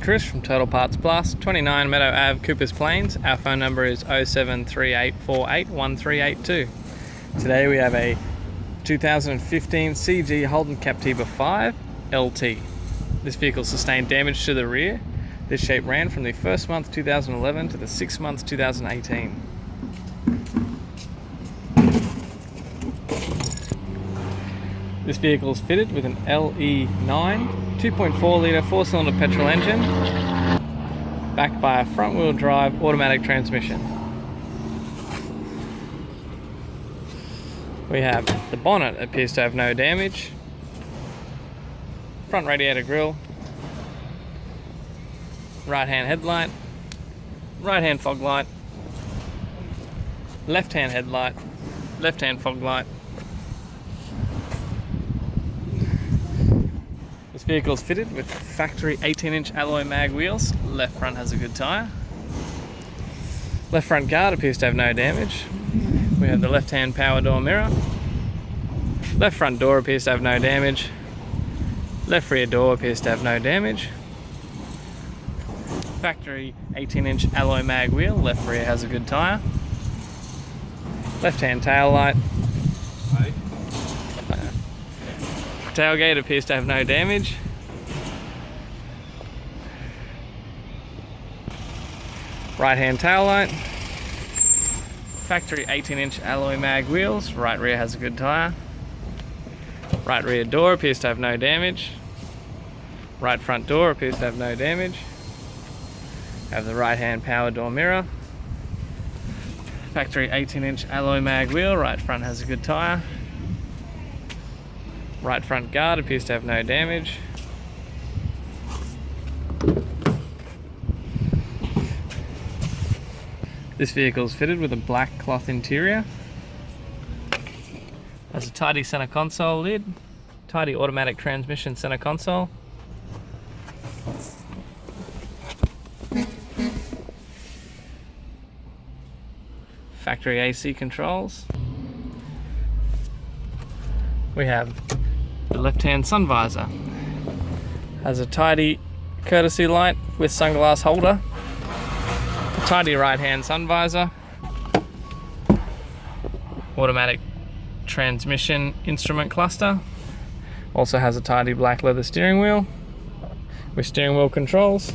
Chris from Total Parts Plus, 29 Meadow Ave, Coopers Plains. Our phone number is 0738481382. Today we have a 2015 CG Holden Captiva 5 LT. This vehicle sustained damage to the rear. This shape ran from the 1st month 2011 to the 6th month 2018. This vehicle is fitted with an LE9 2.4 litre 4-cylinder petrol engine, backed by a front-wheel drive automatic transmission. We have the bonnet appears to have no damage, front radiator grille, right-hand headlight, right-hand fog light, left-hand headlight, left-hand fog light. This vehicle is fitted with factory 18-inch alloy mag wheels. Left front has a good tyre. Left front guard appears to have no damage. We have the left-hand power door mirror. Left front door appears to have no damage. Left rear door appears to have no damage. Factory 18-inch alloy mag wheel. Left rear has a good tyre. Left-hand tail light. Tailgate appears to have no damage. Right hand tail light. Factory 18-inch alloy mag wheels. Right rear has a good tyre. Right rear door appears to have no damage. Right front door appears to have no damage. Have the right hand power door mirror. Factory 18-inch alloy mag wheel. Right front has a good tyre. Right front guard appears to have no damage. This vehicle is fitted with a black cloth interior. Has a tidy center console lid, tidy automatic transmission center console. Factory AC controls. We have the left-hand sun visor. Has a tidy courtesy light with sunglass holder. A tidy right-hand sun visor. Automatic transmission instrument cluster. Also has a tidy black leather steering wheel with steering wheel controls.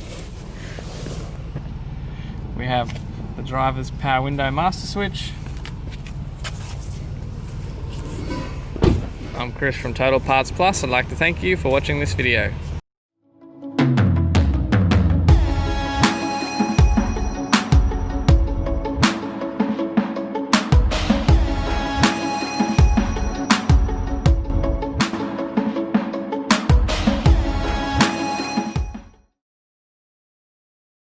We have the driver's power window master switch. I'm Chris from Total Parts Plus. I'd like to thank you for watching this video.